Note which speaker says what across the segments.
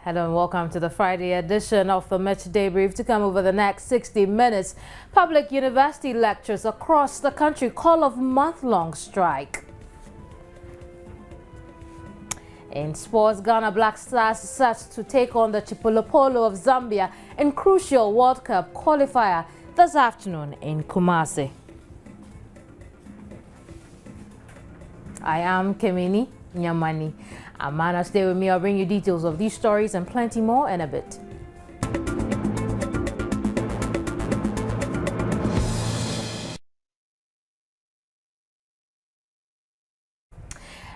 Speaker 1: Hello and welcome to the Friday edition of the Midday Brief. To come over the next 60 minutes, public university lecturers across the country call off month-long strike. In sports, Ghana Black Stars set to take on the Chipolopolo of Zambia in crucial World Cup qualifier this afternoon in Kumasi. I am Kemini Nyamani. Amana, stay with me. I'll bring you details of these stories and plenty more in a bit.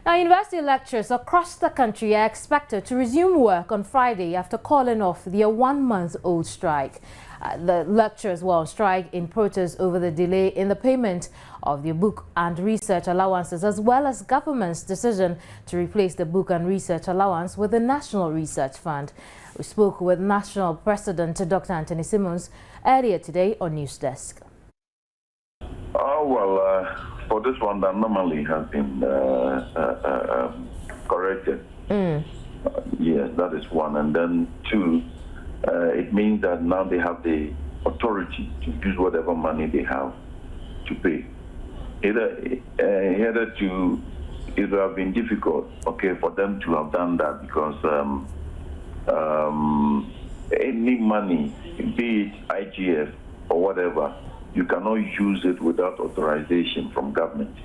Speaker 1: Now, university lecturers across the country are expected to resume work on Friday after calling off their one-month-old strike. The lecturers were on strike in protest over the delay in the payment of their book and research allowances, as well as government's decision to replace the book and research allowance with the National Research Fund. We spoke with National President Dr. Anthony Simmons earlier today on News Desk.
Speaker 2: For this one, that normally has been corrected. Yes, that is one. And then two, it means that now they have the authority to use whatever money they have to pay. It would have been difficult, for them to have done that because any money, be it IGF or whatever, you cannot use it without authorization from government.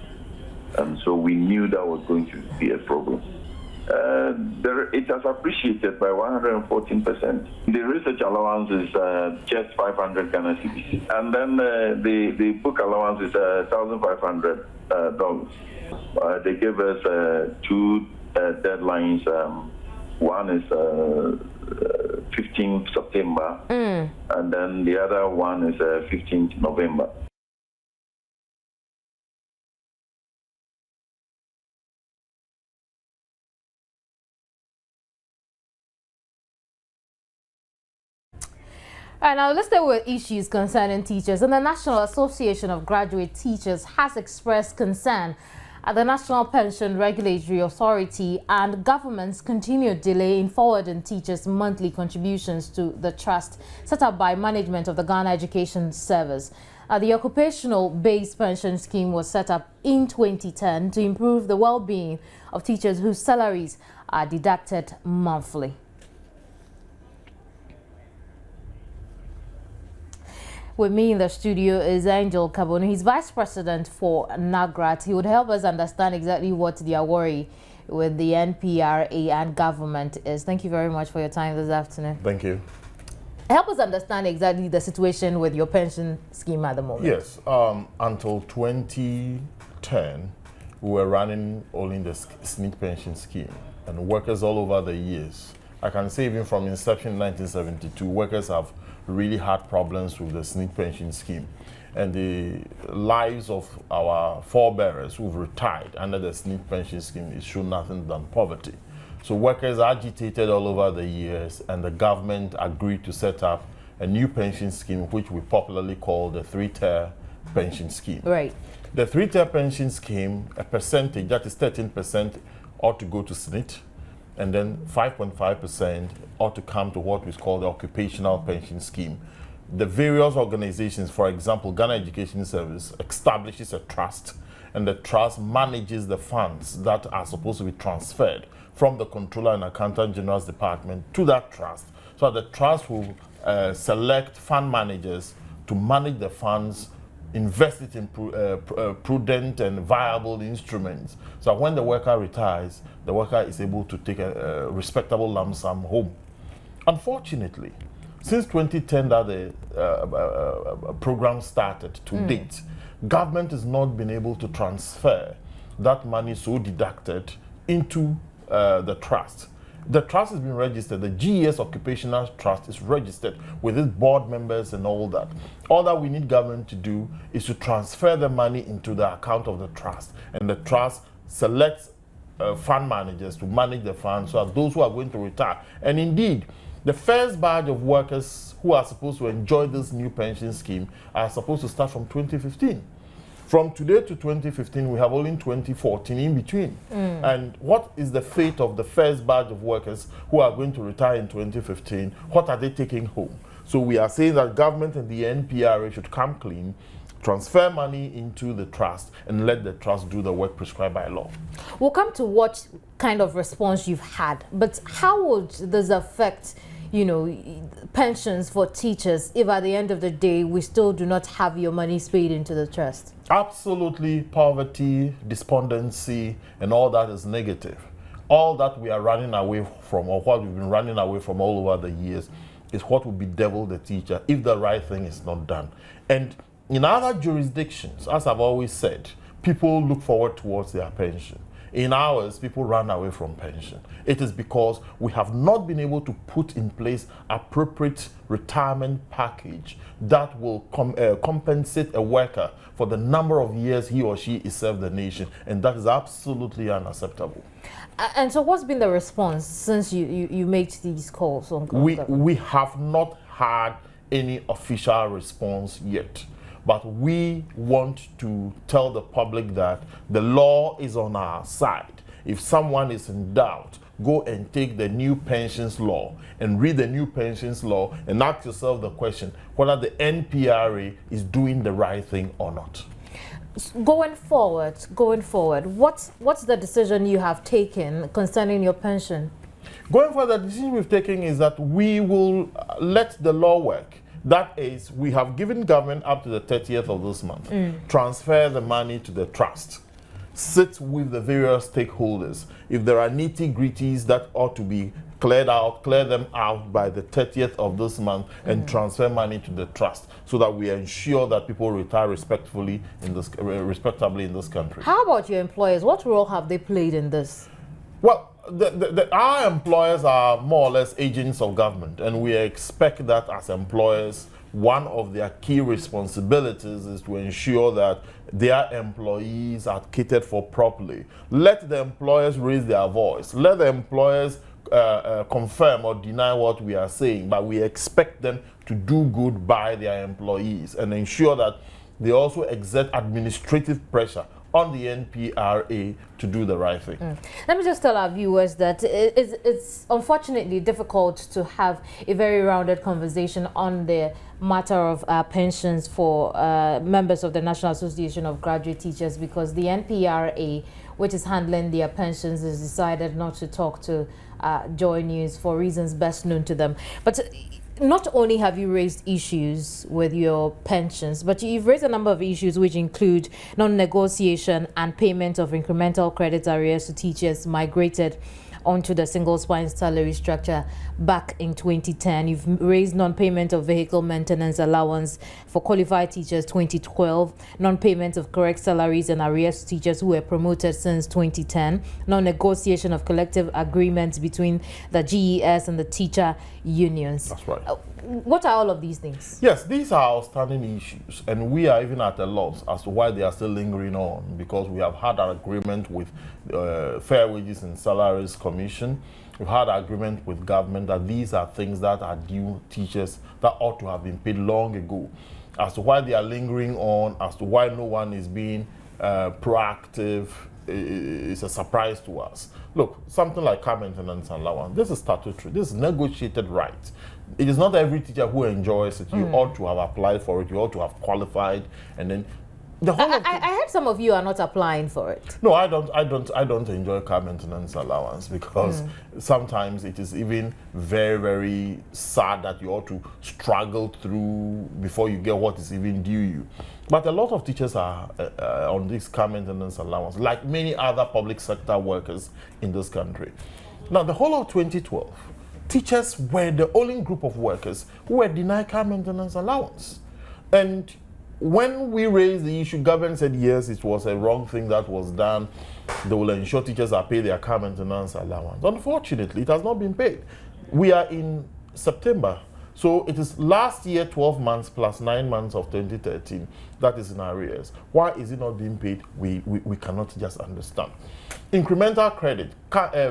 Speaker 2: And so we knew that was going to be a problem. It has appreciated by 114%. The research allowance is just 500 Ghana cedis. And then the book allowance is $1,500. They gave us two deadlines. One is 15th September, and then the other one is 15th November.
Speaker 1: All right, now let's start with issues concerning teachers. And the National Association of Graduate Teachers has expressed concern at the National Pension Regulatory Authority and government's continued delay in forwarding teachers' monthly contributions to the trust set up by management of the Ghana Education Service. The occupational-based pension scheme was set up in 2010 to improve the well-being of teachers whose salaries are deducted monthly. With me in the studio is Angel Kabonu. He's Vice President for NAGRAT. He would help us understand exactly what their worry with the NPRA and government is. Thank you very much for your time this afternoon.
Speaker 3: Thank you.
Speaker 1: Help us understand exactly the situation with your pension scheme at the moment.
Speaker 3: Yes, until 2010, we were running only the SNIC pension scheme, and workers all over the years, I can say even from inception in 1972, workers have really had problems with the SNIC pension scheme. And the lives of our forebearers who've retired under the SNIC pension scheme is shown nothing than poverty. So workers agitated all over the years, and the government agreed to set up a new pension scheme, which we popularly call the three-tier pension scheme.
Speaker 1: Right.
Speaker 3: The three-tier pension scheme, a percentage, that is 13%, ought to go to SNIT, and then 5.5% ought to come to what we call the occupational pension scheme. The various organizations, for example, Ghana Education Service establishes a trust, and the trust manages the funds that are supposed to be transferred from the Controller and Accountant General's Department to that trust. So the trust will select fund managers to manage the funds, invest it in prudent and viable instruments. So when the worker retires, the worker is able to take a respectable lump sum home. Unfortunately, since 2010 that the program started to date, government has not been able to transfer that money so deducted into the trust. The trust has been registered. The GES Occupational Trust is registered with its board members and all that. All that we need government to do is to transfer the money into the account of the trust. And the trust selects fund managers to manage the funds so that those who are going to retire. And indeed, the first batch of workers who are supposed to enjoy this new pension scheme are supposed to start from 2015. From today to 2015, we have only 2014 in between. And what is the fate of the first batch of workers who are going to retire in 2015? What are they taking home? So we are saying that government and the NPRA should come clean, transfer money into the trust, and let the trust do the work prescribed by law.
Speaker 1: We'll come to what kind of response you've had, but how would this affect, you know, pensions for teachers if at the end of the day we still do not have your money paid into the trust?
Speaker 3: Absolutely, poverty, despondency, and all that is negative. All that we are running away from, or what we've been running away from all over the years, is what will bedevil the teacher if the right thing is not done. And in other jurisdictions, as I've always said, people look forward towards their pension. In ours, people run away from pension. It is because we have not been able to put in place appropriate retirement package that will compensate a worker for the number of years he or she is served the nation, and that is absolutely unacceptable.
Speaker 1: And so what's been the response since you made these calls on
Speaker 3: we have not had any official response yet. But we want to tell the public that the law is on our side. If someone is in doubt, go and take the new pensions law and read the new pensions law and ask yourself the question whether the NPRA is doing the right thing or not.
Speaker 1: Going forward, what's the decision you have taken concerning your pension?
Speaker 3: Going forward, the decision we've taken is that we will let the law work. That is, we have given government up to the 30th of this month, transfer the money to the trust, sit with the various stakeholders. If there are nitty-gritties that ought to be cleared out, clear them out by the 30th of this month and transfer money to the trust so that we ensure that people retire respectably in this country.
Speaker 1: How about your employers? What role have they played in this?
Speaker 3: Well, our employers are more or less agents of government, and we expect that as employers, one of their key responsibilities is to ensure that their employees are catered for properly. Let the employers raise their voice. Let the employers confirm or deny what we are saying, but we expect them to do good by their employees and ensure that they also exert administrative pressure on the NPRA to do the right thing.
Speaker 1: Let me just tell our viewers that it's unfortunately difficult to have a very rounded conversation on the matter of pensions for members of the National Association of Graduate Teachers, because the NPRA, which is handling their pensions, has decided not to talk to Joy News for reasons best known to them. But not only have you raised issues with your pensions, but you've raised a number of issues which include non-negotiation and payment of incremental credit arrears to teachers migrated onto the single spine salary structure back in 2010. You've raised non-payment of vehicle maintenance allowance for qualified teachers 2012, non-payment of correct salaries and arrears to teachers who were promoted since 2010, non-negotiation of collective agreements between the GES and the teacher unions.
Speaker 3: That's right.
Speaker 1: What are all of these things?
Speaker 3: Yes, these are outstanding issues, and we are even at a loss as to why they are still lingering on, because we have had an agreement with Fair Wages and Salaries Commission. We've had an agreement with government that these are things that are due teachers that ought to have been paid long ago. As to why they are lingering on, as to why no one is being proactive, is a surprise to us. Look, something like car maintenance allowance, this is statutory, this is negotiated right. It is not every teacher who enjoys it. You ought to have applied for it, you ought to have qualified, and then the whole
Speaker 1: I heard some of you are not applying for it.
Speaker 3: No, I don't enjoy car maintenance allowance, because sometimes it is even very, very sad that you ought to struggle through before you get what is even due you. But a lot of teachers are on this car maintenance allowance, like many other public sector workers in this country. Now, the whole of 2012, teachers were the only group of workers who were denied car maintenance allowance. And when we raised the issue, government said yes, it was a wrong thing that was done. They will ensure teachers are paid their car maintenance allowance. Unfortunately, it has not been paid. We are in September, so it is last year 12 months plus 9 months of 2013 that is in arrears. Why is it not being paid? We cannot just understand. Incremental credit,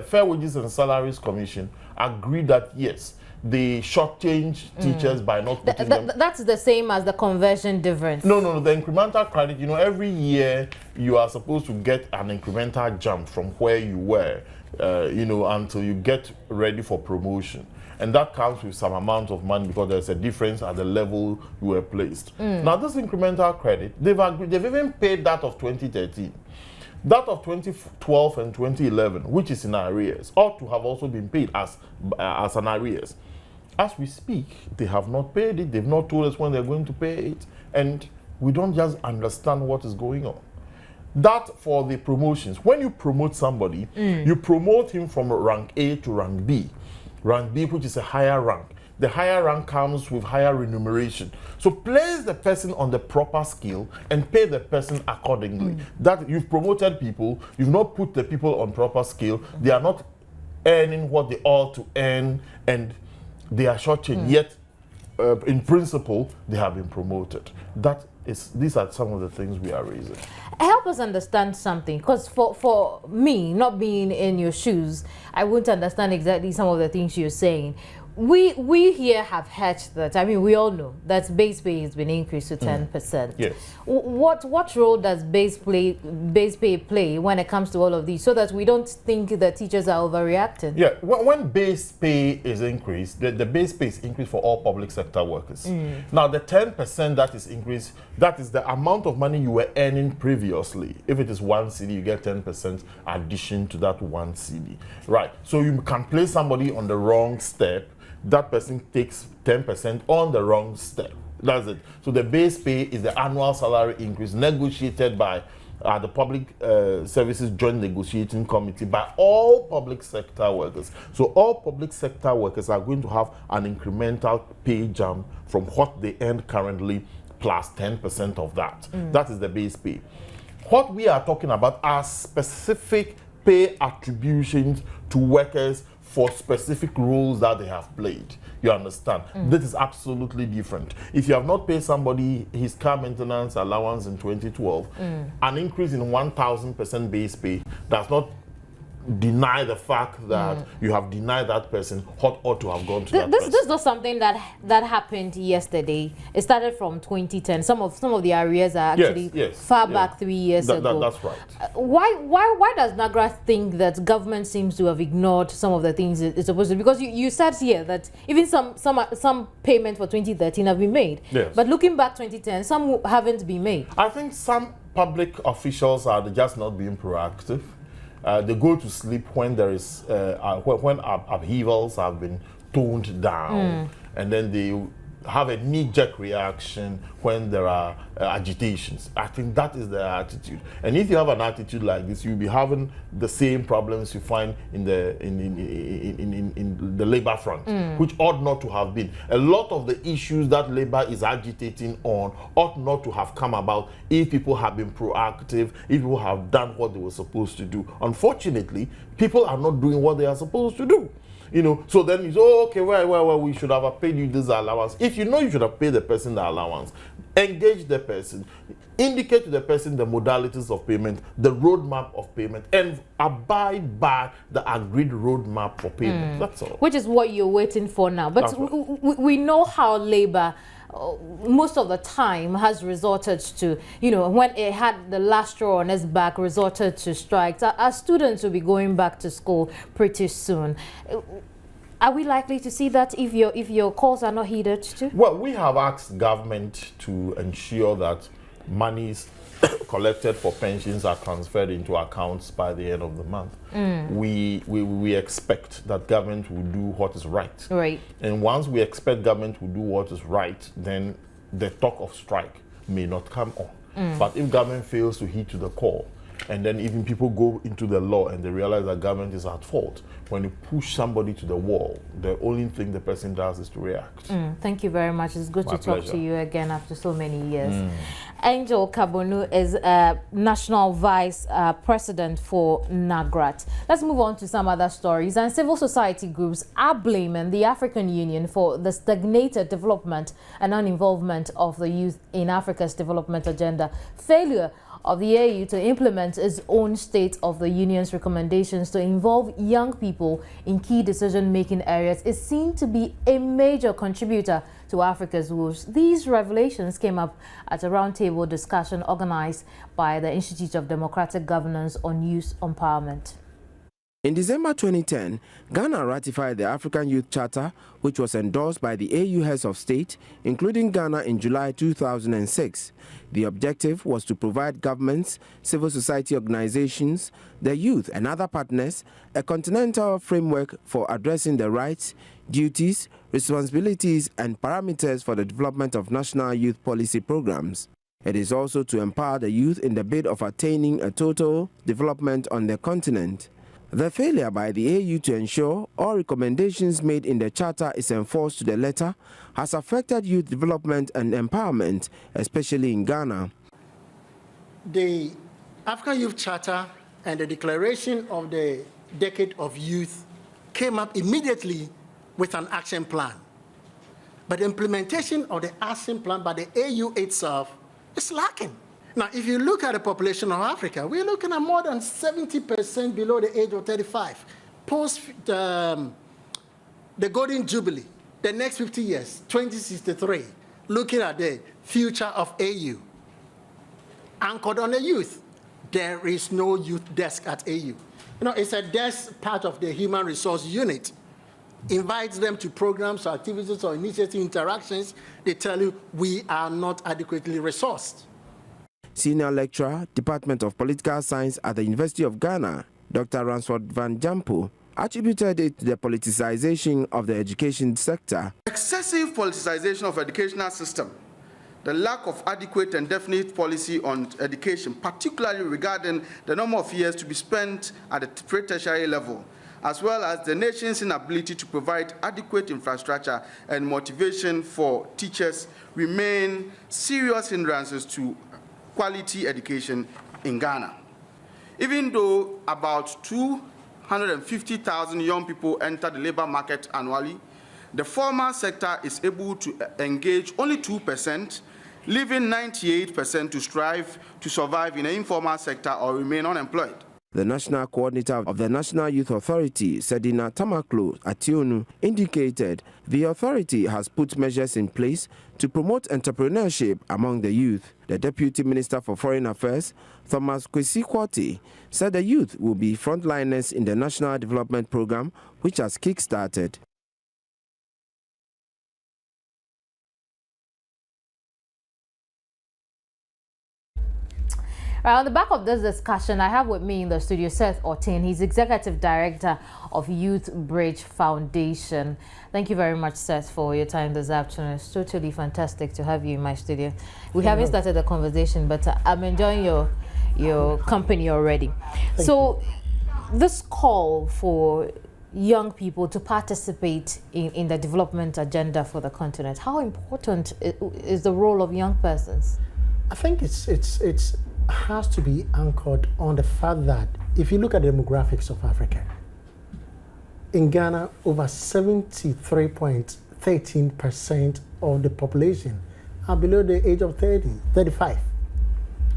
Speaker 3: Fair Wages and Salaries Commission agreed that yes, they shortchange teachers by not putting them.
Speaker 1: That's the same as the conversion difference.
Speaker 3: No. The incremental credit, every year you are supposed to get an incremental jump from where you were, until you get ready for promotion. And that comes with some amount of money because there's a difference at the level you were placed. Now, this incremental credit, they've even paid that of 2013. That of 2012 and 2011, which is in arrears, ought to have also been paid as an arrears. As we speak, they have not paid it. They've not told us when they're going to pay it. And we don't just understand what is going on. That for the promotions. When you promote somebody, you promote him from rank A to rank B. Rank B, which is a higher rank. The higher rank comes with higher remuneration. So place the person on the proper scale and pay the person accordingly. That you've promoted people, you've not put the people on proper scale. They are not earning what they ought to earn, and they are shortchanged. Yet, in principle, they have been promoted. These are some of the things we are raising.
Speaker 1: Help us understand something, because for me, not being in your shoes, I wouldn't understand exactly some of the things you're saying. We here have heard that, we all know that base pay has been increased to 10%.
Speaker 3: Yes.
Speaker 1: What role does base pay play when it comes to all of these, so that we don't think that teachers are overreacting?
Speaker 3: Yeah, when base pay is increased, the base pay is increased for all public sector workers. Now, the 10% that is increased, that is the amount of money you were earning previously. If it is 1 cedi, you get 10% addition to that 1 cedi. Right, so you can place somebody on the wrong step, that person takes 10% on the wrong step. That's it. So the base pay is the annual salary increase negotiated by the Public Services Joint Negotiating Committee by all public sector workers. So all public sector workers are going to have an incremental pay jump from what they earn currently plus 10% of that. That is the base pay. What we are talking about are specific pay attributions to workers for specific roles that they have played. You understand? This is absolutely different. If you have not paid somebody his car maintenance allowance in 2012, an increase in 1,000% base pay does not deny the fact that you have denied that person what ought to have gone to that person.
Speaker 1: This is not something that happened yesterday. It started from 2010. Some of the arrears are actually far back 3 years ago.
Speaker 3: That's right.
Speaker 1: Why does NAGRA think that government seems to have ignored some of the things it's supposed to? Because you said here that even some payments for 2013 have been made.
Speaker 3: Yes.
Speaker 1: But looking back 2010, some haven't been made.
Speaker 3: I think some public officials are just not being proactive. They go to sleep when there is when upheavals have been toned down, and then they have a knee-jerk reaction when there are agitations. I think that is their attitude. And if you have an attitude like this, you'll be having the same problems you find in the labor front, which ought not to have been. A lot of the issues that labor is agitating on ought not to have come about if people have been proactive, if people have done what they were supposed to do. Unfortunately, people are not doing what they are supposed to do. So then you say, okay, well, we should have paid you this allowance. If you know you should have paid the person the allowance, engage the person, indicate to the person the modalities of payment, the roadmap of payment, and abide by the agreed roadmap for payment. That's all.
Speaker 1: Which is what you're waiting for now. But we know how labor most of the time has resorted to, when it had the last straw on its back, resorted to strikes. Our students will be going back to school pretty soon. Are we likely to see that if your calls are not heeded too?
Speaker 3: Well, we have asked government to ensure that monies collected for pensions are transferred into accounts by the end of the month. We expect that government will do what is right.
Speaker 1: Right.
Speaker 3: And once we expect government will do what is right, then the talk of strike may not come on. But if government fails to heed to the call, and then even people go into the law and they realize that government is at fault, when you push somebody to the wall, the only thing the person does is to react.
Speaker 1: Thank you very much. It's good
Speaker 3: My
Speaker 1: to talk
Speaker 3: pleasure.
Speaker 1: to you again after so many years. Angel Kabonu is National Vice President for NAGRAT. Let's move on to some other stories. And civil society groups are blaming the African Union for the stagnated development and uninvolvement of the youth in Africa's development agenda, failure of the AU to implement its own State of the Union's recommendations to involve young people in key decision-making areas is seen to be a major contributor to Africa's woes. These revelations came up at a roundtable discussion organized by the Institute of Democratic Governance on Youth Empowerment.
Speaker 4: In December 2010, Ghana ratified the African Youth Charter, which was endorsed by the AU heads of state, including Ghana in July 2006. The objective was to provide governments, civil society organizations, the youth and other partners a continental framework for addressing the rights, duties, responsibilities and parameters for the development of national youth policy programs. It is also to empower the youth in the bid of attaining a total development on the continent. The failure by the AU to ensure all recommendations made in the Charter is enforced to the letter has affected youth development and empowerment, especially in Ghana.
Speaker 5: The African Youth Charter and the declaration of the Decade of Youth came up immediately with an action plan. But the implementation of the action plan by the AU itself is lacking. Now, if you look at the population of Africa, we're looking at more than 70% below the age of 35. Post the Golden Jubilee, the next 50 years, 2063, looking at the future of AU. Anchored on the youth, there is no youth desk at AU. You know, it's a desk part of the human resource unit. Invites them to programs or activities or initiative interactions. They tell you, we are not adequately resourced.
Speaker 4: Senior lecturer, Department of Political Science at the University of Ghana, Dr. Ransford Van Jampo, attributed it to the politicization of the education sector.
Speaker 6: Excessive politicization of educational system, the lack of adequate and definite policy on education, particularly regarding the number of years to be spent at the pre-tertiary level, as well as the nation's inability to provide adequate infrastructure and motivation for teachers, remain serious hindrances to quality education in Ghana. Even though about 250,000 young people enter the labor market annually, the formal sector is able to engage only 2%, leaving 98% to strive to survive in the informal sector or remain unemployed.
Speaker 4: The national coordinator of the National Youth Authority, Sedina Tamaklo Ationu, indicated the authority has put measures in place to promote entrepreneurship among the youth. The Deputy Minister for Foreign Affairs, Thomas Kwesi Kwoti, said the youth will be frontliners in the National Development Program, which has kick-started.
Speaker 1: On the back of this discussion, I have with me in the studio Seth Otin. He's Executive Director of Youth Bridge Foundation. Thank you very much, Seth, for your time this afternoon. It's totally fantastic to have you in my studio. We haven't started the conversation, but I'm enjoying your company already. So this call for young people to participate in the development agenda for the continent, how important is the role of young persons?
Speaker 5: I think it's has to be anchored on the fact that if you look at the demographics of Africa, in Ghana, over 73.13% of the population are below the age of 35.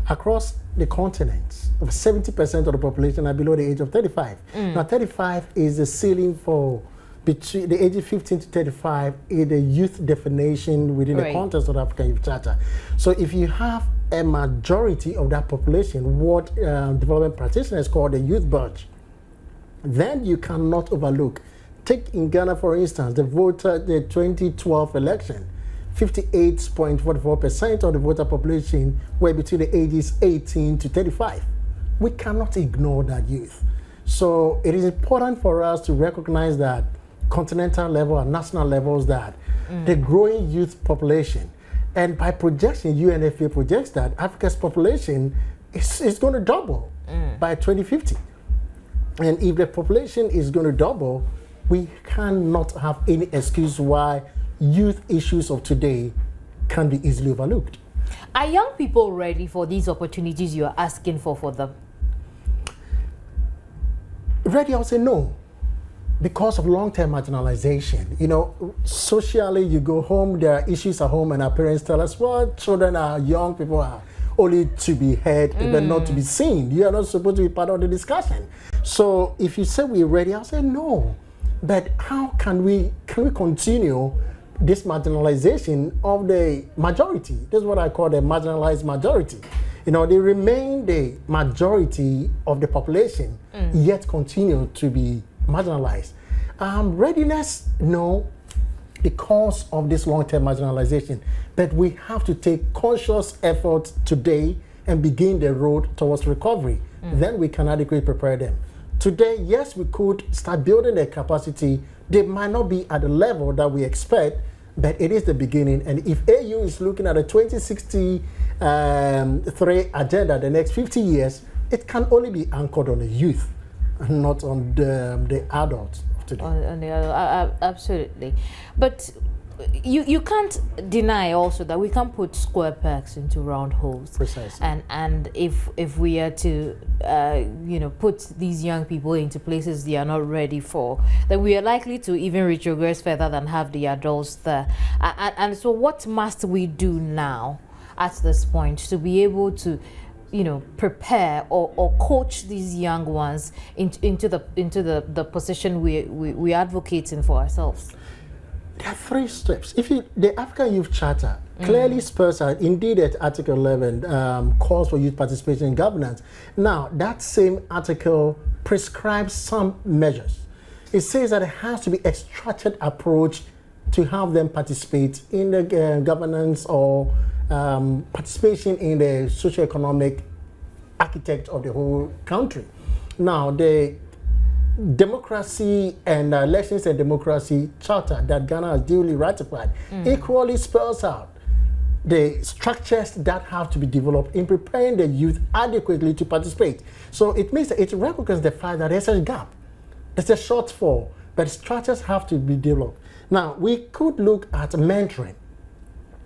Speaker 5: Across the continent, over 70% of the population are below the age of 35. Now, 35 is the ceiling for between the ages 15 to 35 is the youth definition within the context of the African Youth Charter. So if you have a majority of that population, what development practitioners call the youth budge, then you cannot overlook. Take in Ghana, for instance, the 2012 election, 58.44% of the voter population were between the ages 18 to 35. We cannot ignore that youth. So it is important for us to recognize that continental level and national levels that the growing youth population, and by projection, UNFPA projects that Africa's population is going to double by 2050. And if the population is going to double, we cannot have any excuse why youth issues of today can be easily overlooked.
Speaker 1: Are young people ready for these opportunities you are asking for them?
Speaker 5: Ready, I would say no. Because of long-term marginalization. You know, socially, you go home, there are issues at home, and our parents tell us, well, children are young, people are only to be heard but not to be seen. You are not supposed to be part of the discussion. So if you say we're ready, I'll say no. But how can we continue this marginalization of the majority? This is what I call the marginalized majority. You know, they remain the majority of the population, yet continue to be marginalized. Readiness, no, because of this long-term marginalization, but we have to take conscious effort today and begin the road towards recovery. Then we can adequately prepare them. Today, yes, we could start building their capacity. They might not be at the level that we expect, but it is the beginning. And if AU is looking at a 2063 agenda, the next 50 years, it can only be anchored on the youth, not on the adults of today.
Speaker 1: Absolutely. But you can't deny also that we can't put square pegs into round holes.
Speaker 5: Precisely.
Speaker 1: And if we are to put these young people into places they are not ready for, then we are likely to even retrogress further than have the adults there. And so what must we do now at this point to be able to prepare or coach these young ones into the position we're advocating for ourselves?
Speaker 5: There are 3 steps. The African Youth Charter clearly spells out, indeed at Article 11, calls for youth participation in governance. Now, that same article prescribes some measures. It says that it has to be a structured approach to have them participate in the governance or participation in the socio-economic architect of the whole country. Now, the Democracy and Elections and Democracy Charter that Ghana has duly ratified equally spells out the structures that have to be developed in preparing the youth adequately to participate. So it means that it recognizes the fact that there's a gap, there's a shortfall, but structures have to be developed. Now, we could look at mentoring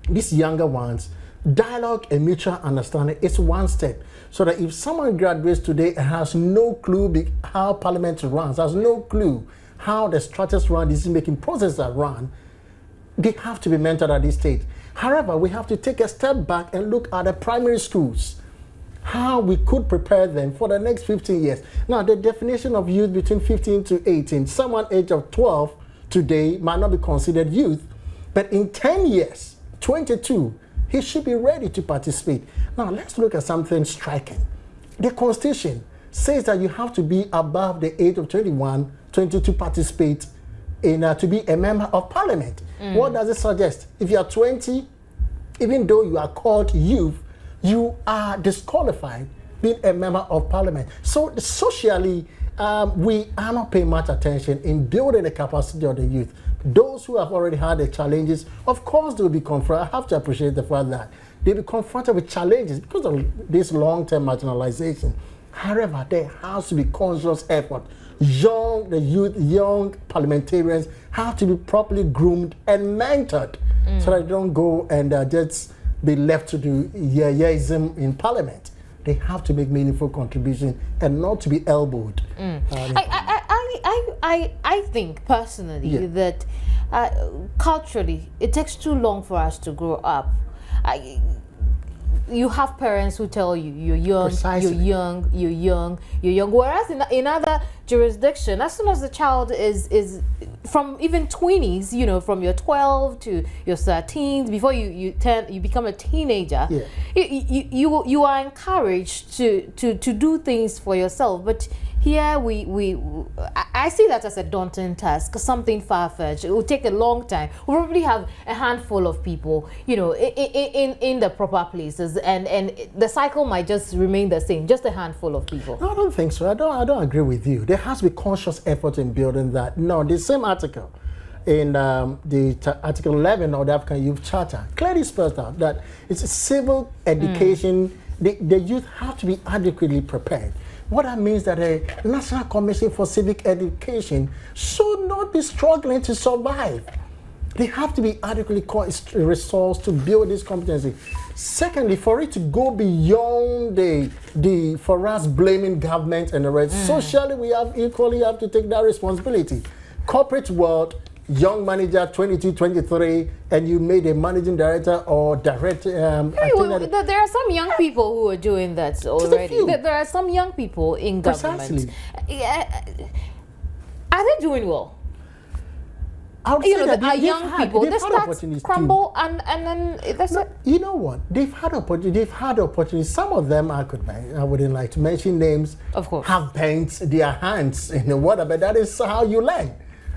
Speaker 5: these younger ones. Dialogue and mutual understanding is one step. So that if someone graduates today and has no clue how Parliament runs, has no clue how the structures run, decision-making processes are run, they have to be mentored at this stage. However, we have to take a step back and look at the primary schools, how we could prepare them for the next 15 years. Now, the definition of youth between 15 to 18, someone age of 12 today might not be considered youth, but in 10 years, 22, he should be ready to participate. Now, let's look at something striking. The Constitution says that you have to be above the age of 21 to participate in to be a member of Parliament. What does it suggest? If you are 20, even though you are called youth, you are disqualified being a member of Parliament. So socially, we are not paying much attention in building the capacity of the youth. Those who have already had the challenges, of course, they will be confronted. I have to appreciate the fact that they'll be confronted with challenges because of this long-term marginalization. However, there has to be conscious effort. Young parliamentarians have to be properly groomed and mentored so that they don't go and just be left to do yeahism in Parliament. They have to make meaningful contribution and not to be elbowed.
Speaker 1: I think personally that culturally it takes too long for us to grow up. You have parents who tell you you're young,
Speaker 5: Precisely.
Speaker 1: you're young. Whereas in other jurisdictions, as soon as the child is from even 20s, from your 12 to your 13, before you become a teenager, you are encouraged to do things for yourself. But here I see that as a daunting task, something far-fetched. It will take a long time. We'll probably have a handful of people, in the proper places, and the cycle might just remain the same, just a handful of people.
Speaker 5: No, I don't think so. I don't agree with you. There has to be conscious effort in building that. No, the same article in Article 11 of the African Youth Charter clearly spells out that it's a civil education. The youth have to be adequately prepared. What that means that a National Commission for Civic Education should not be struggling to survive. They have to be adequately resourced to build this competency. Secondly, for it to go beyond for us blaming government and the rest, socially we have to take that responsibility. Corporate world young manager, 22, 23, and you made a managing director or director.
Speaker 1: There are some young people who are doing that already. There are some young people in government. Are they doing well?
Speaker 5: I would say that
Speaker 1: are young people. They start crumble and then that's it.
Speaker 5: You know what? They've had opportunities. Some of them I wouldn't like to mention names.
Speaker 1: Of course.
Speaker 5: Have bent their hands in the water, but that is how you learn.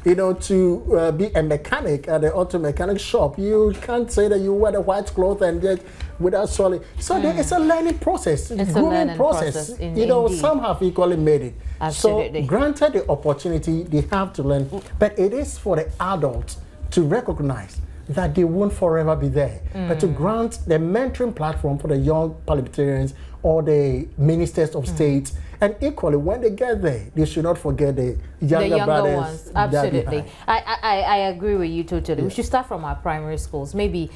Speaker 5: You know, to be a mechanic at the auto mechanic shop, you can't say that you wear the white cloth and just without solid. So it's a learning process. It's a learning process.
Speaker 1: Indeed.
Speaker 5: Some have equally made it.
Speaker 1: Absolutely.
Speaker 5: So granted the opportunity, they have to learn. But it is for the adults to recognize that they won't forever be there. But to grant the mentoring platform for the young parliamentarians or the ministers of state. And equally, when they get there, they should not forget the younger brothers.
Speaker 1: Ones. Absolutely. I agree with you totally. We should start from our primary schools. Maybe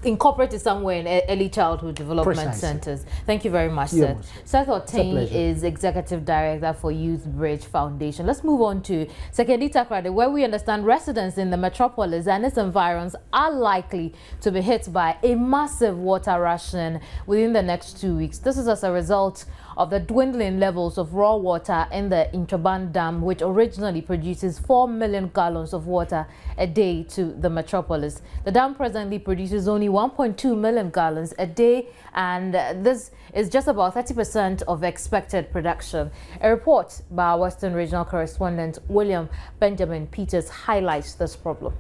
Speaker 1: incorporate it somewhere in early childhood development centers. Thank you very much, sir. Seth Otain is Executive Director for Youth Bridge Foundation. Let's move on to Sekondi Takoradi, where we understand residents in the metropolis and its environs are likely to be hit by a massive water ration within the next 2 weeks. This is as a result of the dwindling levels of raw water in the Inchaban Dam, which originally produces 4 million gallons of water a day to the metropolis. The dam presently produces only 1.2 million gallons a day, and this is just about 30% of expected production. A report by our Western Regional correspondent William Benjamin Peters highlights this problem.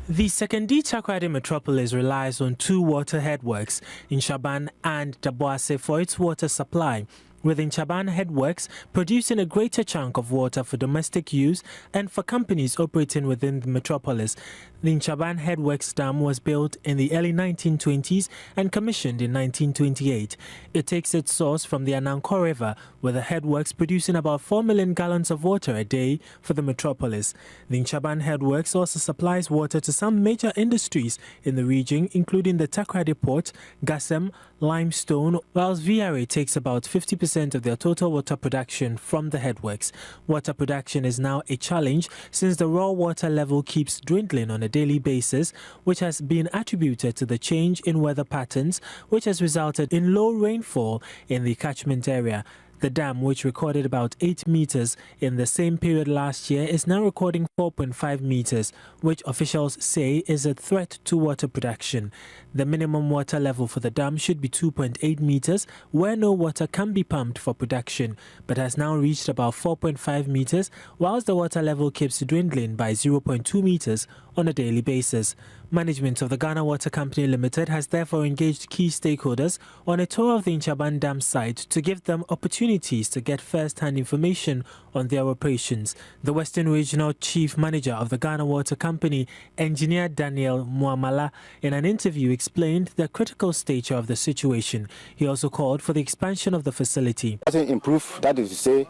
Speaker 7: The Sekondi Takoradi metropolis relies on two water headworks, Inchaban and Daboase, for its water supply, with Inchaban headworks producing a greater chunk of water for domestic use and for companies operating within the metropolis. The Inchaban Headworks Dam was built in the early 1920s and commissioned in 1928. It takes its source from the Ananko River, with the headworks producing about 4 million gallons of water a day for the metropolis. The Inchaban Headworks also supplies water to some major industries in the region, including the Takoradi Port, Gassem, Limestone, whilst VRA takes about 50% of their total water production from the headworks. Water production is now a challenge since the raw water level keeps dwindling on a daily basis, which has been attributed to the change in weather patterns, which has resulted in low rainfall in the catchment area. The dam, which recorded about 8 meters in the same period last year, is now recording 4.5 meters, which officials say is a threat to water production. The minimum water level for the dam should be 2.8 meters, where no water can be pumped for production, but has now reached about 4.5 meters, whilst the water level keeps dwindling by 0.2 meters on a daily basis. Management of the Ghana Water Company Limited has therefore engaged key stakeholders on a tour of the Inchaban Dam site to give them opportunities to get first-hand information on their operations. The Western Regional Chief Manager of the Ghana Water Company, Engineer Daniel Muamala, in an interview explained the critical stature of the situation. He also called for the expansion of the facility.
Speaker 8: Improve, that is to say,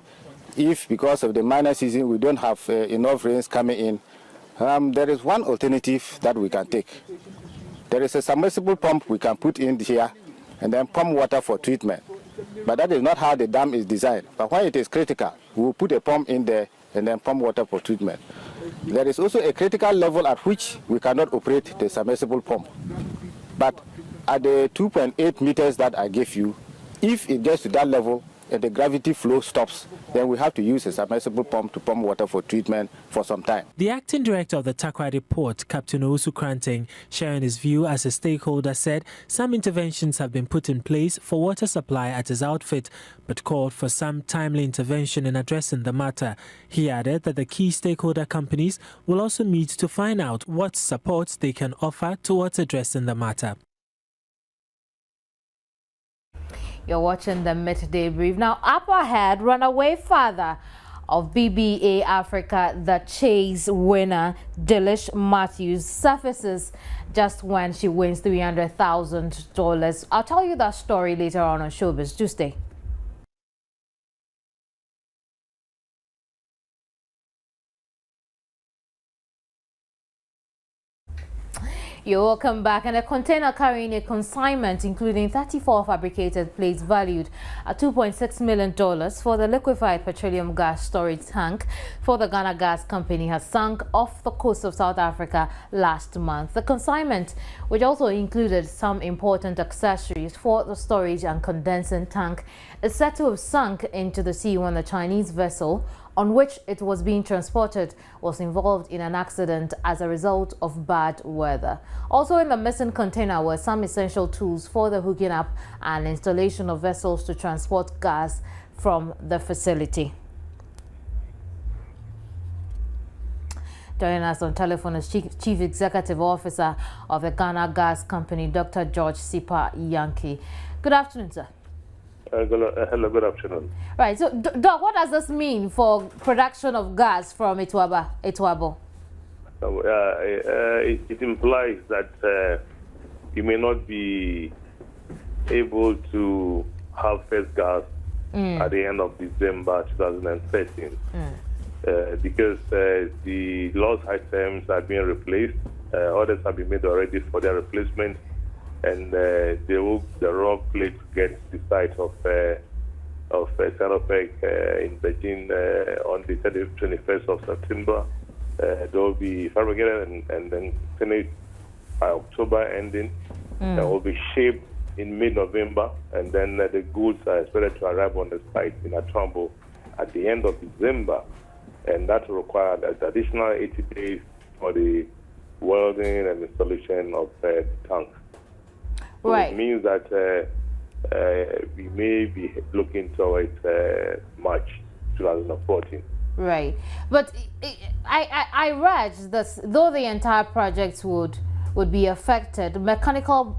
Speaker 8: if because of the minor season we don't have enough rains coming in, there is one alternative that we can take. There is a submersible pump we can put in here and then pump water for treatment. But that is not how the dam is designed. But when it is critical, we will put a pump in there and then pump water for treatment. There is also a critical level at which we cannot operate the submersible pump. But at the 2.8 meters that I gave you, if it gets to that level, and the gravity flow stops, then we have to use a submersible pump to pump water for treatment for some time.
Speaker 7: The acting director of the Takoradi Port, Captain Owusu Kranteng, sharing his view as a stakeholder, said some interventions have been put in place for water supply at his outfit, but called for some timely intervention in addressing the matter. He added that the key stakeholder companies will also meet to find out what support they can offer towards addressing the matter.
Speaker 1: You're watching the Midday Brief. Now, up ahead, runaway father of BBA Africa, the Chase winner, Delish Matthews, surfaces just when she wins $300,000. I'll tell you that story later on Showbiz. Do stay. You're welcome back. And a container carrying a consignment including 34 fabricated plates valued at $2.6 million for the liquefied petroleum gas storage tank for the Ghana Gas Company has sunk off the coast of South Africa last month. The consignment, which also included some important accessories for the storage and condensing tank, is said to have sunk into the sea when the Chinese vessel on which it was being transported was involved in an accident as a result of bad weather. Also in the missing container were some essential tools for the hooking up and installation of vessels to transport gas from the facility. Joining us on telephone is Chief Executive Officer of the Ghana Gas Company, Dr. George Sipa Yankee. Good afternoon, sir.
Speaker 9: Hello, good afternoon.
Speaker 1: Right, so Doc, what does this mean for production of gas from Etwabo?
Speaker 9: It implies that you may not be able to have first gas at the end of December 2013 because the lost items are being replaced. Orders have been made already for their replacement. And the raw plates get the site of Sanopec in Beijing on the 21st of September. They will be fabricated and then finished by October ending. They will be shipped in mid-November, and then the goods are expected to arrive on the site in Atwambo at the end of December. And that will require an additional 80 days for the welding and installation of the tank. So
Speaker 1: right.
Speaker 9: It means that we may be looking towards March 2014.
Speaker 1: Right, but I read that though the entire project would be affected, mechanical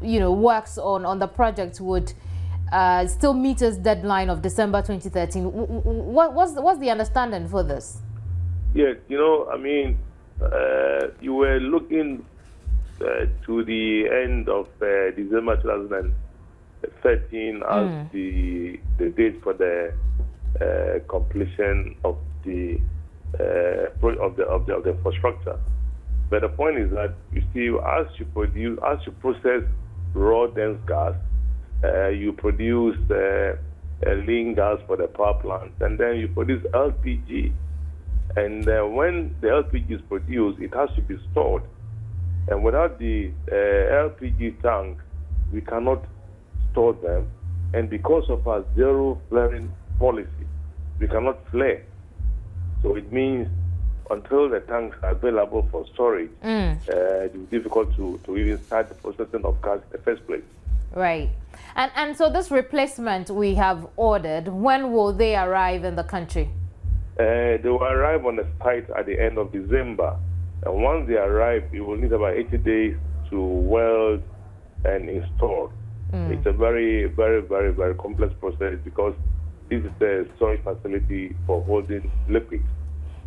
Speaker 1: works on the project would still meet its deadline of December 2013. What's the understanding for this?
Speaker 9: Yes, I mean, you were looking to the end of December 2013 as the date for the completion of the infrastructure. But the point is that you see, as you process raw dense gas, you produce lean gas for the power plant, and then you produce LPG. And when the LPG is produced, it has to be stored. And without the LPG tank, we cannot store them. And because of our zero flaring policy, we cannot flare. So it means until the tanks are available for storage, it is difficult to even start the processing of gas in the first place.
Speaker 1: Right. And so this replacement we have ordered, when will they arrive in the country?
Speaker 9: They will arrive on the site at the end of December. And once they arrive, you will need about 80 days to weld and install. It's a very, very, very, very complex process because this is a storage facility for holding liquids.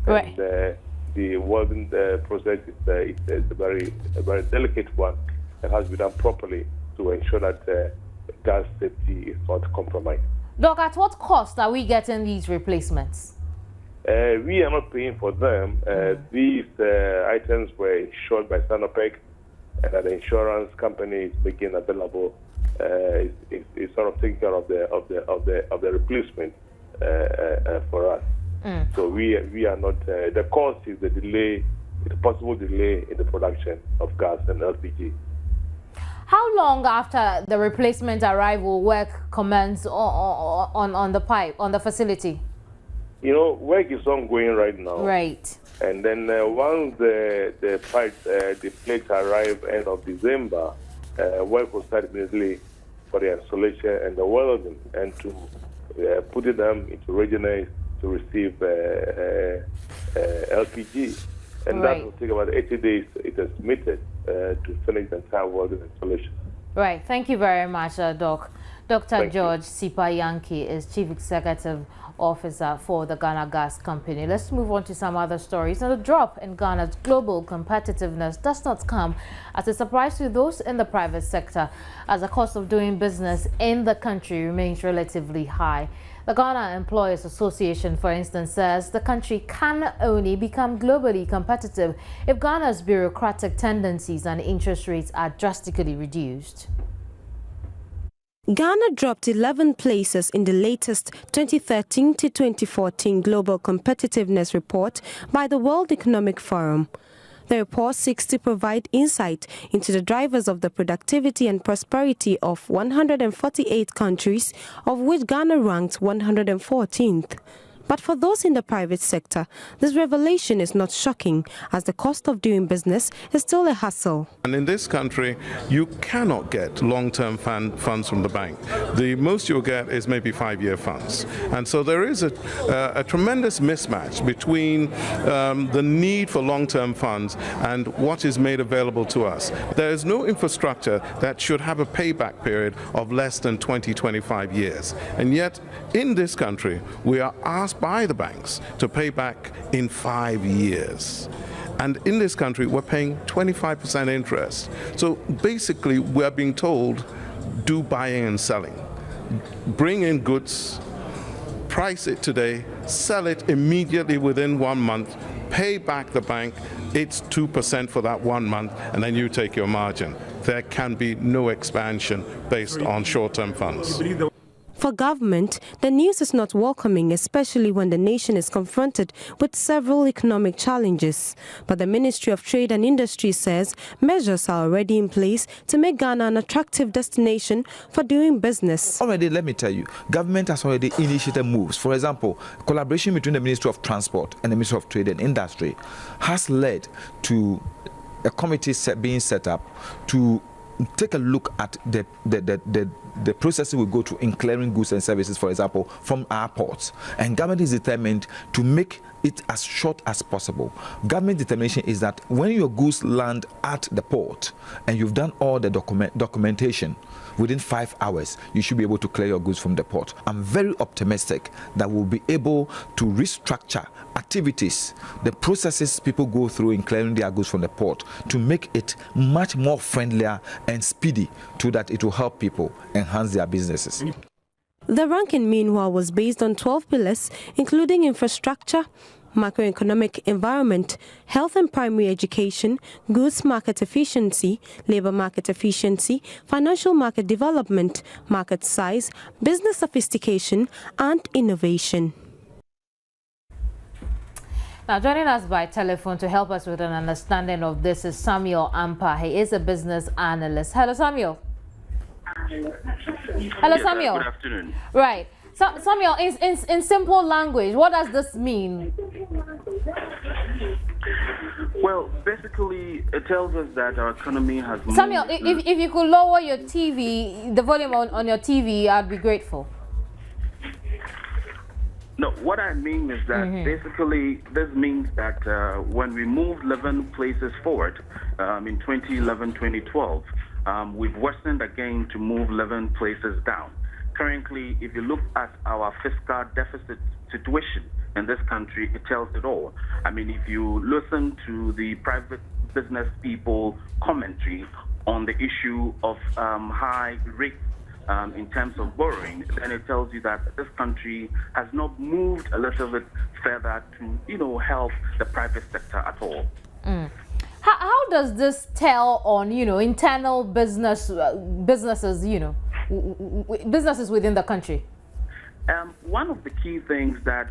Speaker 1: Right.
Speaker 9: And the welding process is a very delicate one that has to be done properly to ensure that gas safety is not compromised.
Speaker 1: Doc, at what cost are we getting these replacements?
Speaker 9: We are not paying for them. These items were insured by Sanopec, and the insurance company is making available. Is sort of taking care of the replacement for us. So we are not. The cost is the delay, the possible delay in the production of gas and LPG.
Speaker 1: How long after the replacement arrival work commence on the facility?
Speaker 9: Work is ongoing right now.
Speaker 1: Right.
Speaker 9: And then once the plates arrive end of December, work will start immediately for the installation and the welding, and to putting them into readiness to receive LPG. And
Speaker 1: right.
Speaker 9: That will take about 80 days, it is estimated, to finish the entire welding installation.
Speaker 1: Right. Thank you very much, Doc. Dr.
Speaker 9: Thank
Speaker 1: George Sipa Yankee is Chief Executive officer for the Ghana Gas Company. Let's move on to some other stories. And the drop in Ghana's global competitiveness does not come as a surprise to those in the private sector, as the cost of doing business in the country remains relatively high. The Ghana Employers Association, for instance, says the country can only become globally competitive if Ghana's bureaucratic tendencies and interest rates are drastically reduced.
Speaker 10: Ghana dropped 11 places in the latest 2013 to 2014 Global Competitiveness Report by the World Economic Forum. The report seeks to provide insight into the drivers of the productivity and prosperity of 148 countries, of which Ghana ranked 114th. But for those in the private sector, this revelation is not shocking, as the cost of doing business is still a hassle.
Speaker 11: And in this country, you cannot get long-term funds from the bank. The most you'll get is maybe 5-year funds. And so there is a tremendous mismatch between the need for long-term funds and what is made available to us. There is no infrastructure that should have a payback period of less than 20-25 years. And yet, in this country, we are asked by the banks to pay back in 5 years. And in this country, we're paying 25% interest. So basically, we're being told, do buying and selling. Bring in goods, price it today, sell it immediately within 1 month, pay back the bank, it's 2% for that 1 month, and then you take your margin. There can be no expansion based on short-term funds.
Speaker 10: For government, the news is not welcoming, especially when the nation is confronted with several economic challenges. But the Ministry of Trade and Industry says measures are already in place to make Ghana an attractive destination for doing business.
Speaker 12: Already, let me tell you, government has already initiated moves. For example, collaboration between the Ministry of Transport and the Ministry of Trade and Industry has led to a committee being set up to take a look at the processes we go through in clearing goods and services, for example, from our ports. And government is determined to make it as short as possible. Government determination is that when your goods land at the port and you've done all the documentation, within 5 hours, you should be able to clear your goods from the port. I'm very optimistic that we'll be able to restructure activities, the processes people go through in clearing their goods from the port, to make it much more friendlier and speedy, so that it will help people enhance their businesses.
Speaker 10: The ranking, meanwhile, was based on 12 pillars, including infrastructure, macroeconomic environment, health and primary education, goods market efficiency, labor market efficiency, financial market development, market size, business sophistication, and innovation.
Speaker 1: Now, joining us by telephone to help us with an understanding of this is Samuel Ampa. He is a business analyst. Hello, Samuel. Hello, Samuel.
Speaker 13: Good afternoon.
Speaker 1: Right. So, Samuel, in simple language, what does this mean?
Speaker 13: Well, basically, it tells us that our economy has moved.
Speaker 1: Samuel, if you could lower your TV, the volume on your TV, I'd be grateful.
Speaker 13: No, what I mean is that basically this means that when we moved 11 places forward in 2011, 2012, we've worsened again to move 11 places down. Currently, if you look at our fiscal deficit situation in this country, it tells it all. I mean, if you listen to the private business people commentary on the issue of high rates in terms of borrowing, then it tells you that this country has not moved a little bit further to, help the private sector at all.
Speaker 1: How does this tell on, internal businesses, businesses within the country?
Speaker 13: One of the key things that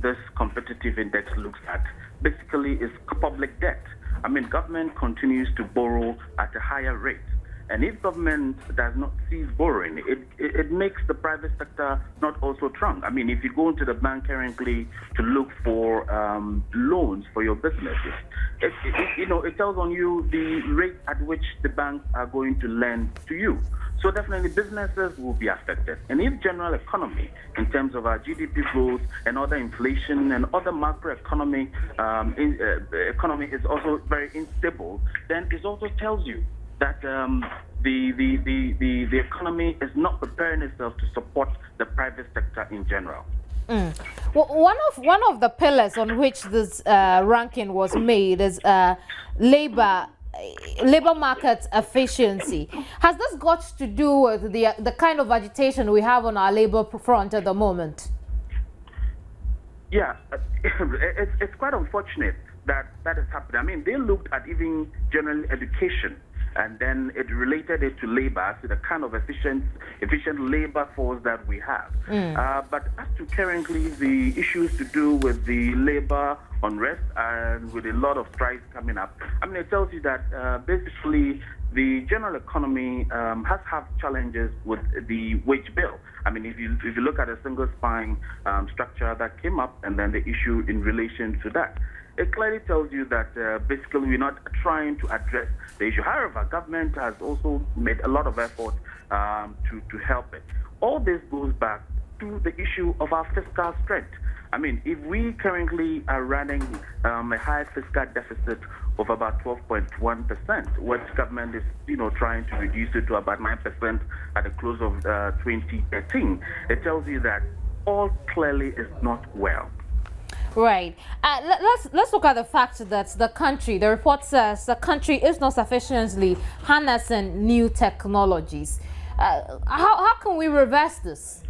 Speaker 13: this competitive index looks at basically is public debt. I mean, government continues to borrow at a higher rate. And if government does not cease borrowing, it makes the private sector not also shrunk. I mean, if you go into the bank currently to look for loans for your businesses, it tells on you the rate at which the banks are going to lend to you. So definitely businesses will be affected. And if general economy, in terms of our GDP growth and other inflation and other macroeconomy, economy is also very unstable, then it also tells you that the economy is not preparing itself to support the private sector in general.
Speaker 1: Well, one of the pillars on which this ranking was made is labor market efficiency. Has this got to do with the kind of agitation we have on our labor front at the moment?
Speaker 13: Yeah, it's quite unfortunate that has happened. I mean, they looked at even general education, and then it related it to labor, to the kind of efficient labor force that we have. But as to currently the issues to do with the labor unrest and with a lot of strikes coming up, I mean, it tells you that basically the general economy has had challenges with the wage bill. I mean, if you look at a single spine structure that came up and then the issue in relation to that, it clearly tells you that basically we're not trying to address the issue. However, government has also made a lot of effort to help it. All this goes back to the issue of our fiscal strength. I mean, if we currently are running a high fiscal deficit of about 12.1%, which government is, trying to reduce it to about 9% at the close of 2013, it tells you that all clearly is not well.
Speaker 1: Right. Let's look at the fact that the report says the country is not sufficiently harnessing new technologies. How can we reverse this?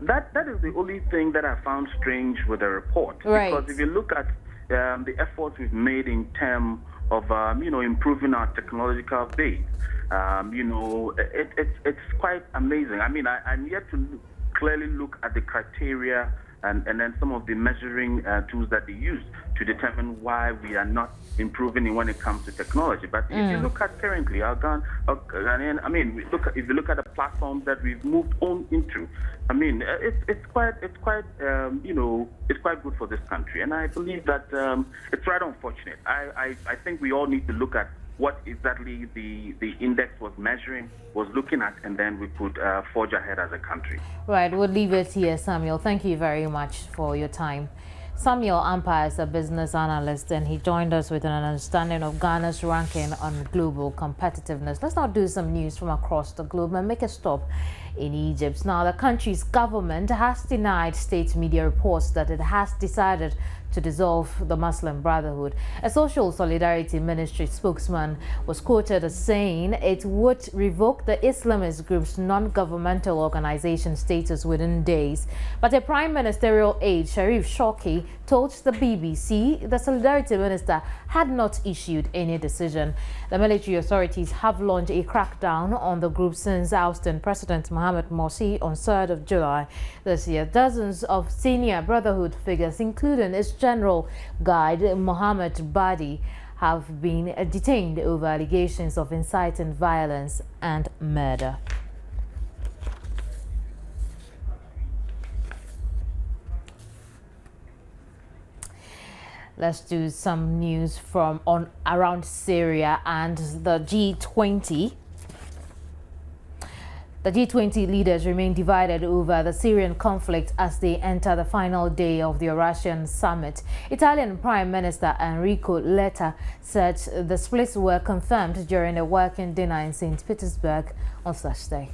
Speaker 13: That is the only thing that I found strange with the report.
Speaker 1: Right.
Speaker 13: Because if you look at the efforts we've made in terms of improving our technological base, it's quite amazing. I mean, I'm yet to clearly look at the criteria and then some of the measuring tools that they use to determine why we are not improving when it comes to technology. But if you look at currently, if you look at the platforms that we've moved on into, I mean, it's quite good for this country. And I believe that it's right unfortunate. I think we all need to look at what exactly the index was measuring, was looking at, and then we could forge ahead as a country.
Speaker 1: Right, we'll leave it here, Samuel. Thank you very much for your time. Samuel Ampa is a business analyst, and he joined us with an understanding of Ghana's ranking on global competitiveness. Let's now do some news from across the globe and make a stop in Egypt. Now, the country's government has denied state media reports that it has decided to dissolve the Muslim Brotherhood. A social solidarity ministry spokesman was quoted as saying it would revoke the Islamist group's non-governmental organization status within days. But a prime ministerial aide, Sharif Shoki, told the BBC the solidarity minister had not issued any decision. The military authorities have launched a crackdown on the group since ousting President Mohamed Morsi on 3rd of July this year. Dozens of senior Brotherhood figures, including its general guide Mohamed Badi, have been detained over allegations of inciting violence and murder. Let's do some news from around Syria and the G20. The G20 leaders remain divided over the Syrian conflict as they enter the final day of the Eurasian summit. Italian Prime Minister Enrico Letta said the splits were confirmed during a working dinner in St. Petersburg on Thursday.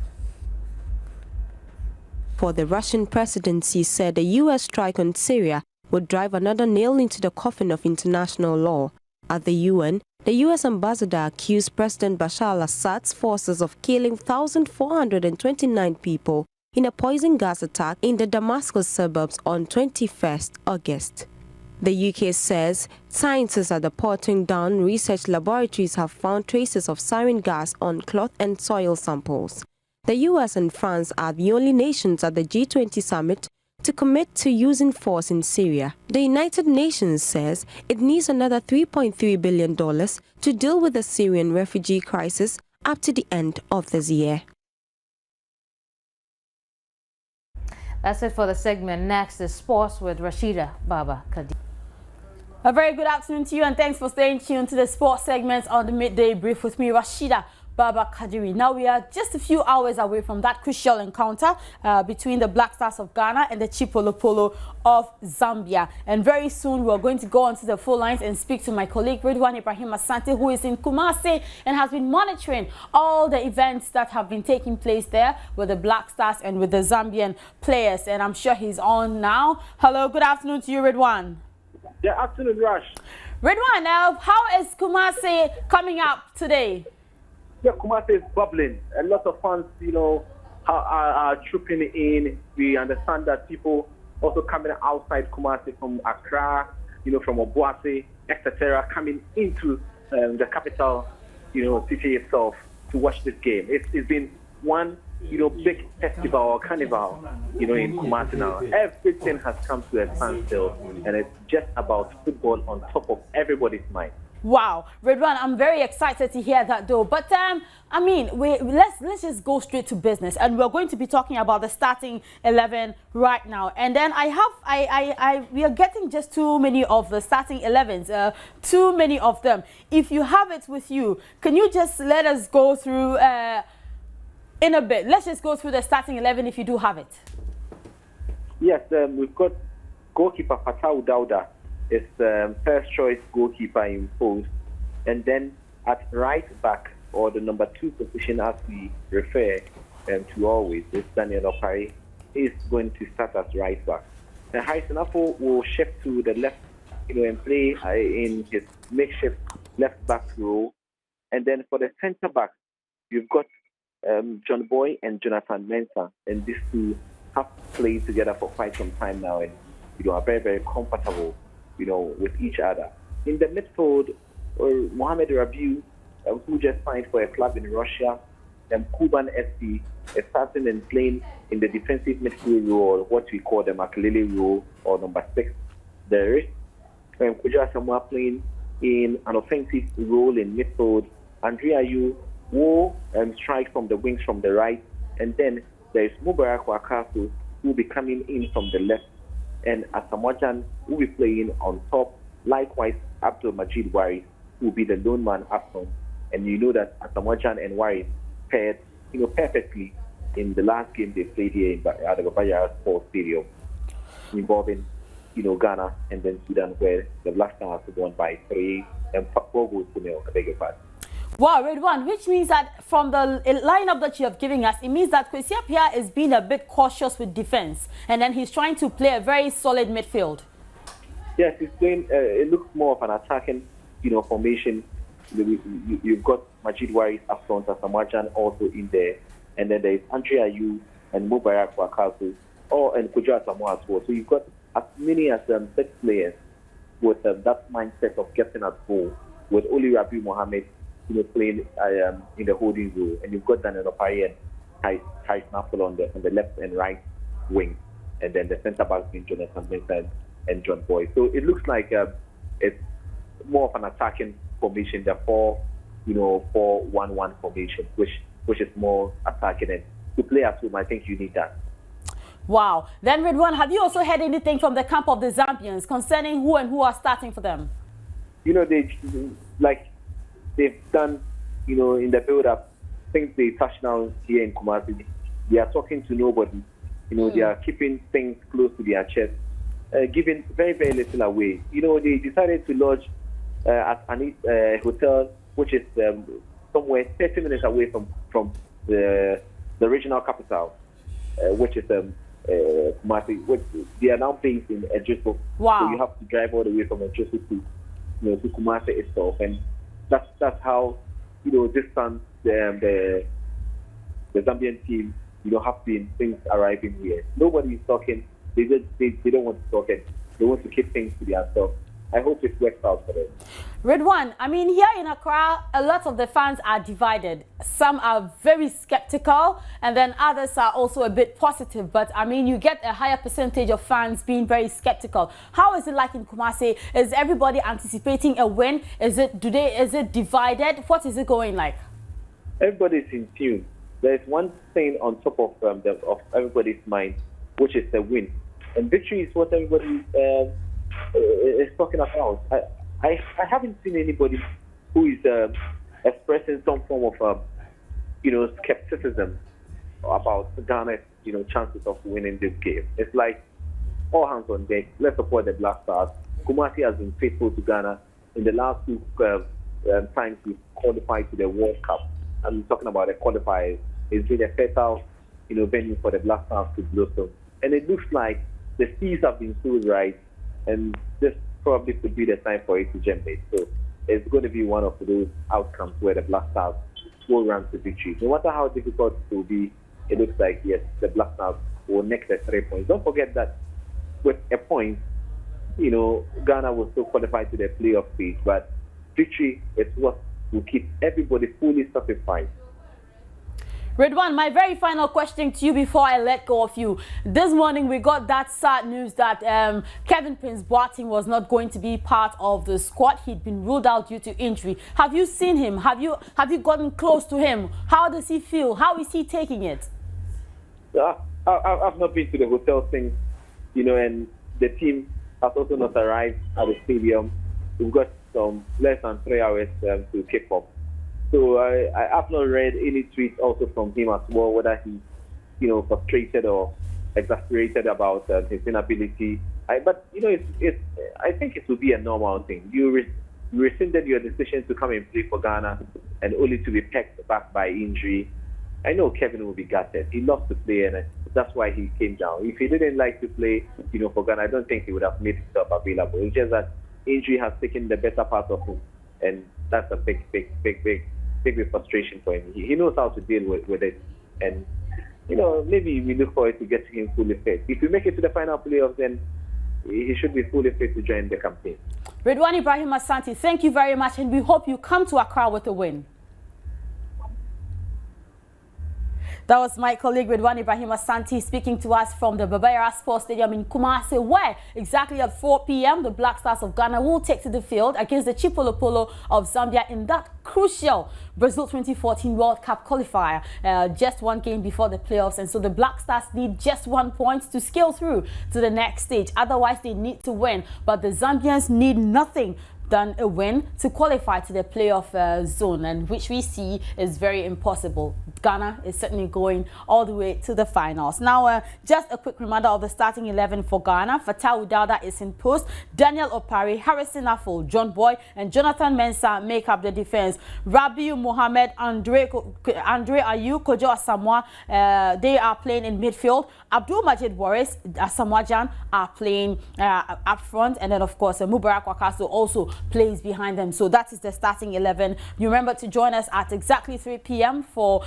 Speaker 10: For the Russian presidency said the U.S. strike on Syria would drive another nail into the coffin of international law. At the UN, the U.S. ambassador accused President Bashar al-Assad's forces of killing 1,429 people in a poison gas attack in the Damascus suburbs on 21st August. The UK says scientists at the Portingdown Research Laboratories have found traces of sarin gas on cloth and soil samples. The US and France are the only nations at the G20 summit to commit to using force in Syria. The United Nations says it needs another $3.3 billion to deal with the Syrian refugee crisis up to the end of this year.
Speaker 1: That's it for the segment. Next is sports with Rashida Baba Kadi.
Speaker 14: A very good afternoon to you, and thanks for staying tuned to the sports segments on the Midday Brief with me, Rashida. Baba Kadiri. Now we are just a few hours away from that crucial encounter between the Black Stars of Ghana and the Chipolopolo of Zambia. And very soon we're going to go onto the phone lines and speak to my colleague Ridwan Ibrahim Asante, who is in Kumasi and has been monitoring all the events that have been taking place there with the Black Stars and with the Zambian players. And I'm sure he's on now. Hello, good afternoon to you, Ridwan.
Speaker 15: Yeah, afternoon, Rush.
Speaker 14: Ridwan, now how is Kumasi coming up today?
Speaker 15: Yeah, Kumasi is bubbling. A lot of fans, are trooping in. We understand that people also coming outside Kumasi from Accra, from Obuasi, etc., coming into the capital, city itself to watch this game. It's been one, big festival or carnival, in Kumasi now. Everything has come to a standstill, and it's just about football on top of everybody's mind.
Speaker 14: Wow, Ridwan, I'm very excited to hear that though. But let's just go straight to business, and we're going to be talking about the starting 11 right now. And then we are getting just too many of the starting 11s, too many of them. If you have it with you, can you just let us go through in a bit? Let's just go through the starting 11 if you do have it.
Speaker 15: Yes, we've got goalkeeper Fatau Dauda. Is first choice goalkeeper in post, and then at right back, or the number 2 position as we refer to always, is Daniel Opari. Is going to start as right back. And Harrison Apple will shift to the left, and play in his makeshift left back role. And then for the centre back, you've got John Boy and Jonathan Mensah, and these two have played together for quite some time now, and are very, very comfortable with each other. In the midfield, Mohamed Rabiu, who just signed for a club in Russia, and Kuban FC is starting and playing in the defensive midfield role, what we call the Makelele role, or number 6. There is Kuja Samoa playing in an offensive role in midfield. Andrea Yu will strike from the wings from the right, and then there is Mubarak Wakaso, who will be coming in from the left, and Asamoah will be playing on top. Likewise, Abdul Majid Wari will be the lone man up front. And you know that Asamoah and Wari paired, perfectly in the last game they played here at the Babaya Sports Stadium, involving, Ghana and then Sudan, where the Black Stars won by 3 and 4 goals to 0. I beg your pardon.
Speaker 14: Wow, Ridwan, which means that from the lineup that you have given us, it means that Kwesi Appiah is being a bit cautious with defense, and then he's trying to play a very solid midfield.
Speaker 15: Yes, he's playing. It looks more of an attacking, formation. You've got Majid Wari up front, Asamoah also in there, and then there's Andrea Yu and Mubarak Wakaso, and Kuja Samoa as well. So you've got as many as 6 players with that mindset of getting at goal, with only Rabi Mohammed playing in the holding role, and you've got Daniel Opari and Ty Snaffle on the left and right wing, and then the centre back being Jonathan Mensah and John Boy. So it looks like it's more of an attacking formation, the 4-1-1 formation, which is more attacking, and to play at home, I think you need that.
Speaker 14: Wow. Then Ridwan, have you also heard anything from the camp of the Zambians concerning who and who are starting for them?
Speaker 15: They've done, in the build-up, since they touched down here in Kumasi, they are talking to nobody. They are keeping things close to their chest, giving very, very little away. They decided to lodge at a hotel, which is somewhere 30 minutes away from the regional capital, which is Kumasi. Which they are now based in Ejiso.
Speaker 14: Wow.
Speaker 15: So you have to drive all the way from Ejiso to Kumasi itself, and that's how distant the Zambian team have been since arriving here. Nobody is talking. They don't want to talk, and they want to keep things to themselves. I hope it works out for them.
Speaker 14: Ridwan, here in Accra, a lot of the fans are divided. Some are very skeptical, and then others are also a bit positive. But you get a higher percentage of fans being very skeptical. How is it like in Kumasi? Is everybody anticipating a win? Is it divided? What is it going like?
Speaker 15: Everybody's in tune. There's one thing on top of everybody's mind, which is the win. And victory is what everybody is talking about. I haven't seen anybody who is expressing some form of skepticism about Ghana's, chances of winning this game. It's like all hands on deck. Let's support the Black Stars. Kumasi has been faithful to Ghana in the last two times we qualified to the World Cup. I'm talking about the qualifiers. It's been a fertile, venue for the Black Stars to blossom. And it looks like the seas have been sowed right, and this probably could be the time for it to germinate. So it's going to be one of those outcomes where the Black Stars will run to victory. No matter how difficult it will be, it looks like, yes, the Black Stars will nick the 3 points. Don't forget that with a point, Ghana will still qualify to the playoff stage, but victory is what will keep everybody fully satisfied.
Speaker 14: Redwan, my very final question to you before I let go of you. This morning we got that sad news that Kevin Prince Boateng was not going to be part of the squad. He'd been ruled out due to injury. Have you seen him? Have you gotten close to him? How does he feel? How is he taking it?
Speaker 15: I've not been to the hotel since, and the team has also not arrived at the stadium. We've got some less than 3 hours to kick off. So I have not read any tweets also from him as well, whether he's, frustrated or exasperated about his inability. But I think it will be a normal thing. You rescinded your decision to come and play for Ghana, and only to be pegged back by injury. I know Kevin will be gutted. He loves to play, and that's why he came down. If he didn't like to play, for Ghana, I don't think he would have made himself available. It's just that injury has taken the better part of him, and that's a big frustration for him. He knows how to deal with it, and maybe we look forward to getting him fully fit. If we make it to the final playoffs, then he should be fully fit to join the campaign.
Speaker 14: Redwan Ibrahim Asante, thank you very much, and we hope you come to Accra with a win. That was my colleague Redwan Ibrahim Asante speaking to us from the Babayara Sports Stadium in Kumasi, where exactly at 4 p.m. the Black Stars of Ghana will take to the field against the Chipolopolo of Zambia in that crucial Brazil 2014 World Cup qualifier. Just one game before the playoffs, and so the Black Stars need just 1 point to scale through to the next stage. Otherwise, they need to win, but the Zambians need nothing than a win to qualify to the playoff zone, and which we see is very impossible. Ghana is certainly going all the way to the finals. Now, just a quick reminder of the starting 11 for Ghana. Fatau Dauda is in post. Daniel Opari, Harrison Afful, John Boy, and Jonathan Mensah make up the defense. Rabiu Mohamed, Andre Ayew, Kojo Asamoah, they are playing in midfield. Abdul Majid Waris, Asamoah Gyan are playing up front, and then of course Mubarak Wakaso also plays behind them. So that is the starting 11. You remember to join us at exactly 3 p.m. for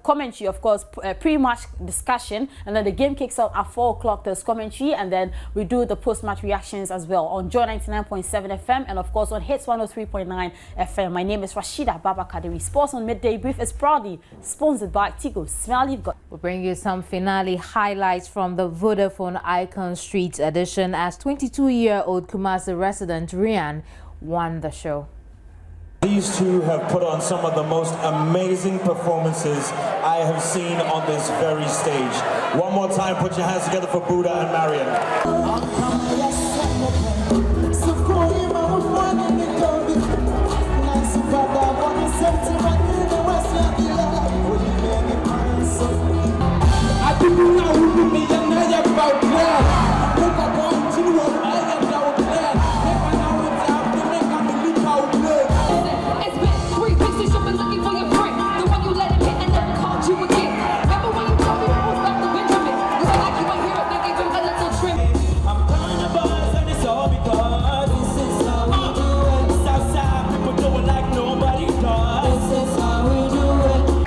Speaker 14: commentary, of course, pre-match discussion, and then the game kicks off at 4 o'clock. There's commentary, and then we do the post-match reactions as well on Joy 99.7 FM and of course on Hits 103.9 FM. My name is Rashida Baba Kadiri. Sports on Midday Brief is proudly sponsored by Tigo. Smile you've got.
Speaker 1: We'll bring you some finale highlights from the Vodafone Icon Street edition as 22-year-old Kumasi resident Rian won the show.
Speaker 16: These two have put on some of the most amazing performances I have seen on this very stage. One more time, put your hands together for Buddha and Mariam.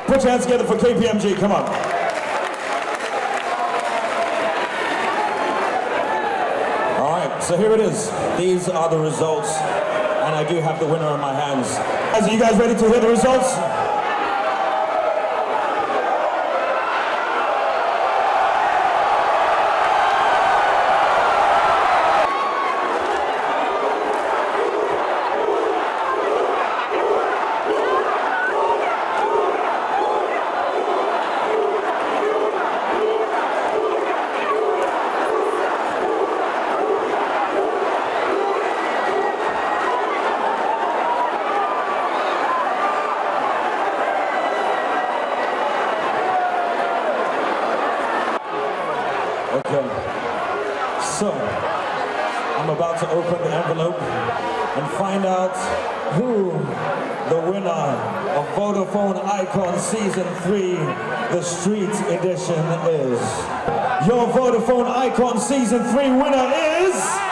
Speaker 16: Put your hands together for KPMG, come on. All right, so here it is. These are the results, and I do have the winner in my hands. Are you guys ready to hear the results? open the envelope and find out who the winner of Vodafone Icon Season 3, the Street Edition is. Your Vodafone Icon Season 3 winner is...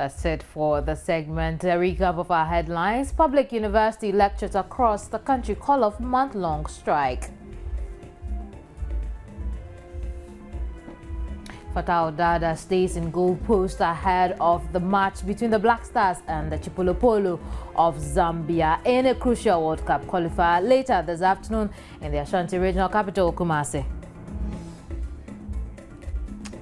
Speaker 1: That's it for the segment. A recap of our headlines. Public university lecturers across the country call off month-long strike. Fatau Dada stays in goalpost ahead of the match between the Black Stars and the Chipolopolo of Zambia in a crucial World Cup qualifier later this afternoon in the Ashanti regional capital, Kumasi.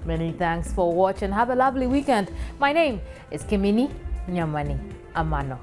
Speaker 1: Many thanks for watching. Have a lovely weekend. My name is Kimini Nyamani Amano.